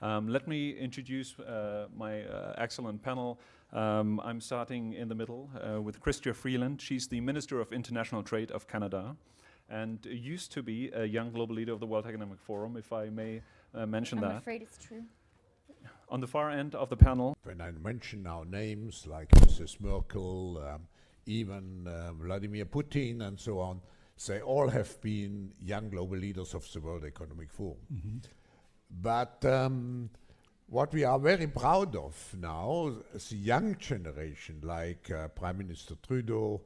Let me introduce my excellent panel. I'm starting in the middle with Chrystia Freeland. She's the Minister of International Trade of Canada and used to be a young global leader of the World Economic Forum, if I may mention that. I'm afraid it's true. On the far end of the panel. When I mention now names like Mrs. Merkel, even Vladimir Putin and so on, they all have been young global leaders of the World Economic Forum. Mm-hmm. But what we are very proud of now is the young generation, like Prime Minister Trudeau,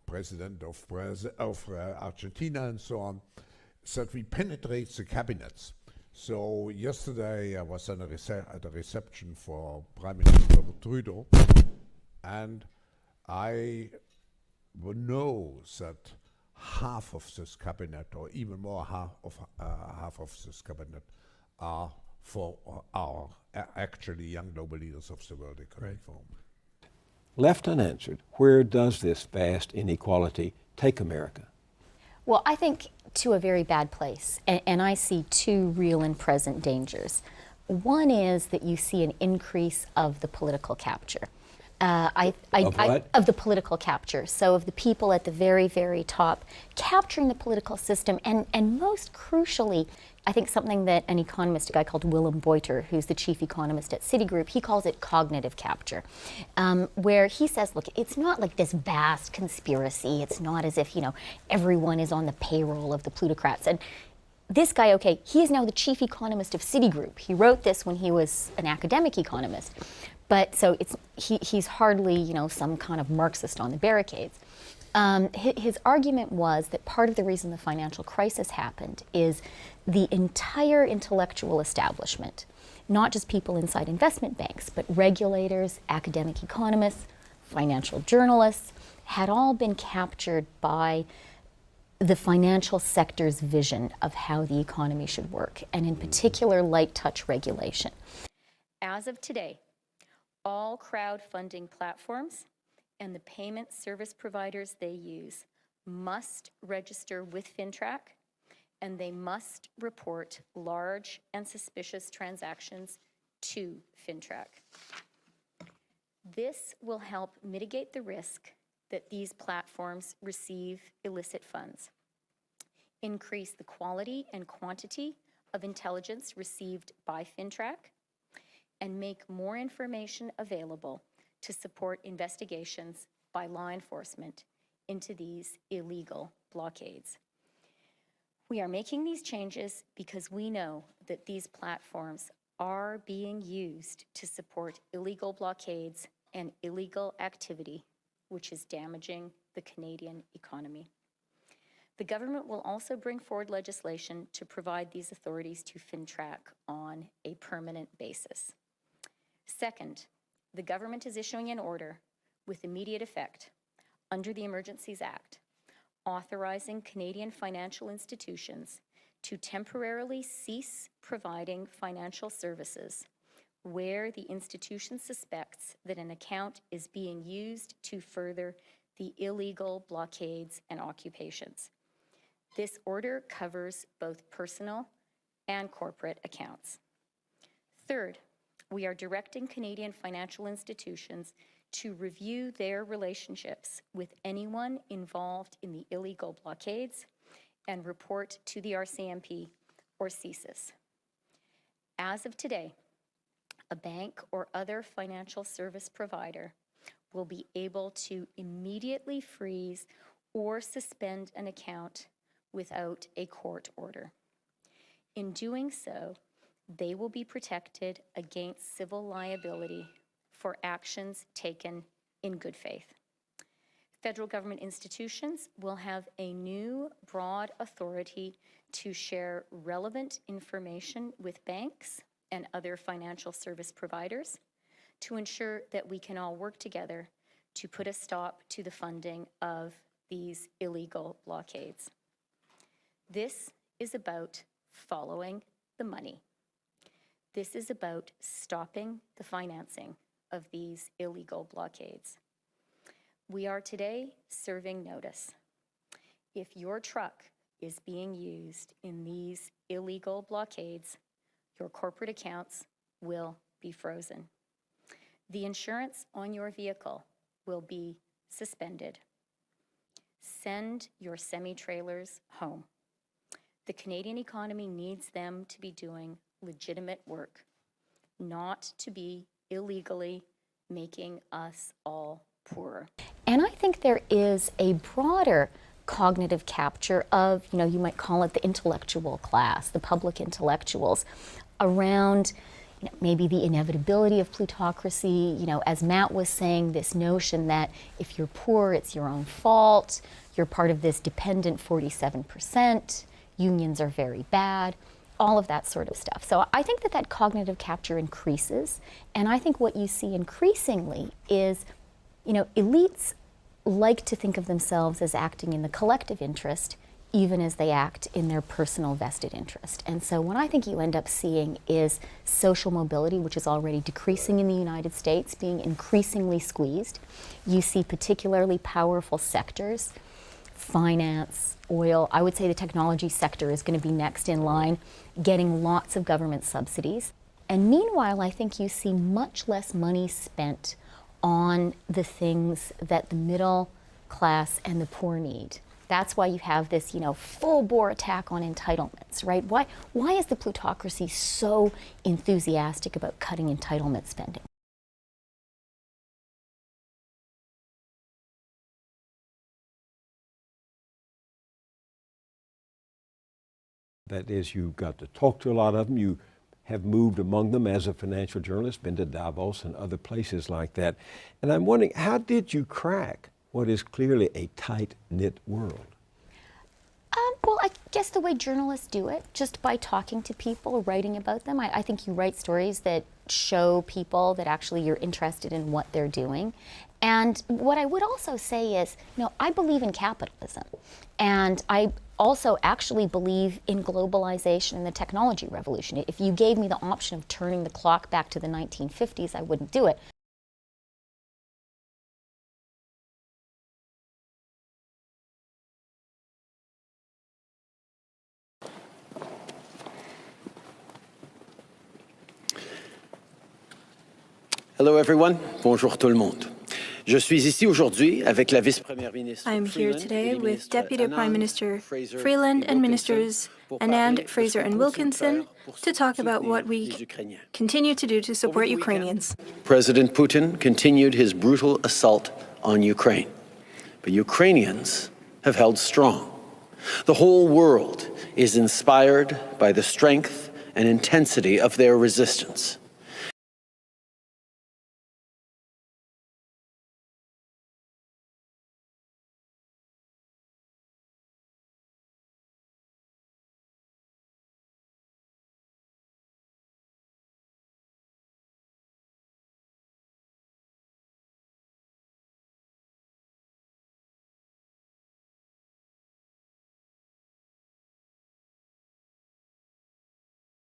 President of Argentina and so on, that we penetrate the cabinets. So yesterday I was at a reception for Prime Minister Trudeau, and I know that half of this cabinet, or even more, half of this cabinet are actually young global leaders of the World Economic Forum. Left unanswered, where does this vast inequality take America? Well, I think to a very bad place, and I see two real and present dangers. One is that you see an increase of the political capture. Of the political capture. So of the people at the very, very top capturing the political system, and most crucially, I think something that an economist, a guy called Willem Buiter, who's the chief economist at Citigroup, he calls it cognitive capture, where he says, look, it's not like this vast conspiracy. It's not as if, everyone is on the payroll of the plutocrats. And this guy, okay, he is now the chief economist of Citigroup. He wrote this when he was an academic economist. But so he's hardly, some kind of Marxist on the barricades. His argument was that part of the reason the financial crisis happened is the entire intellectual establishment, not just people inside investment banks, but regulators, academic economists, financial journalists, had all been captured by the financial sector's vision of how the economy should work, and in particular, light touch regulation. As of today, all crowdfunding platforms and the payment service providers they use must register with FINTRAC, and they must report large and suspicious transactions to FINTRAC. This will help mitigate the risk that these platforms receive illicit funds, increase the quality and quantity of intelligence received by FINTRAC, and make more information available to support investigations by law enforcement into these illegal blockades. We are making these changes because we know that these platforms are being used to support illegal blockades and illegal activity, which is damaging the Canadian economy. The government will also bring forward legislation to provide these authorities to FINTRAC on a permanent basis. Second, the government is issuing an order with immediate effect under the Emergencies Act, authorizing Canadian financial institutions to temporarily cease providing financial services where the institution suspects that an account is being used to further the illegal blockades and occupations. This order covers both personal and corporate accounts. Third, we are directing Canadian financial institutions to review their relationships with anyone involved in the illegal blockades and report to the RCMP or CSIS. As of today, a bank or other financial service provider will be able to immediately freeze or suspend an account without a court order. In doing so, they will be protected against civil liability for actions taken in good faith. Federal government institutions will have a new broad authority to share relevant information with banks and other financial service providers to ensure that we can all work together to put a stop to the funding of these illegal blockades. This is about following the money. This is about stopping the financing of these illegal blockades. We are today serving notice. If your truck is being used in these illegal blockades, your corporate accounts will be frozen. The insurance on your vehicle will be suspended. Send your semi-trailers home. The Canadian economy needs them to be doing legitimate work, not to be illegally making us all poorer. And I think there is a broader cognitive capture of, you might call it the intellectual class, the public intellectuals, around maybe the inevitability of plutocracy, as Matt was saying, this notion that if you're poor, it's your own fault, you're part of this dependent 47%, unions are very bad, all of that sort of stuff. So I think that cognitive capture increases, and I think what you see increasingly is, elites like to think of themselves as acting in the collective interest, even as they act in their personal vested interest. And so what I think you end up seeing is social mobility, which is already decreasing in the United States, being increasingly squeezed. You see particularly powerful sectors, finance, oil. I would say the technology sector is going to be next in line, getting lots of government subsidies. And meanwhile, I think you see much less money spent on the things that the middle class and the poor need. That's why you have this, full-bore attack on entitlements, right? Why is the plutocracy so enthusiastic about cutting entitlement spending? That is, you got to talk to a lot of them. You have moved among them as a financial journalist, been to Davos and other places like that. And I'm wondering, how did you crack what is clearly a tight-knit world? Well, I guess the way journalists do it, just by talking to people, writing about them. I think you write stories that show people that actually you're interested in what they're doing. And what I would also say is, I believe in capitalism. And I also actually believe in globalization and the technology revolution. If you gave me the option of turning the clock back to the 1950s, I wouldn't do it. Hello everyone. Bonjour tout le monde. Je suis ici aujourd'hui avec la vice-première ministre. I am here today with Deputy Prime Minister Freeland and Ministers Anand, Fraser and Wilkinson to talk about what we continue to do to support Ukrainians. President Putin continued his brutal assault on Ukraine, but Ukrainians have held strong. The whole world is inspired by the strength and intensity of their resistance.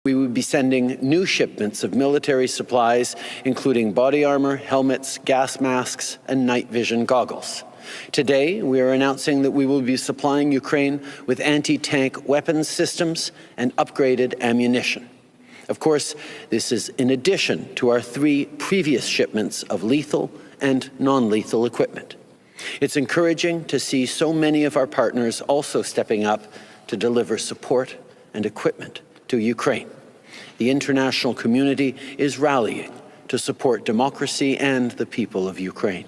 We would be sending new shipments of military supplies, including body armor, helmets, gas masks, and night vision goggles. Today, we are announcing that we will be supplying Ukraine with anti-tank weapons systems and upgraded ammunition. Of course, this is in addition to our 3 previous shipments of lethal and non-lethal equipment. It's encouraging to see so many of our partners also stepping up to deliver support and equipment to Ukraine. The international community is rallying to support democracy and the people of Ukraine.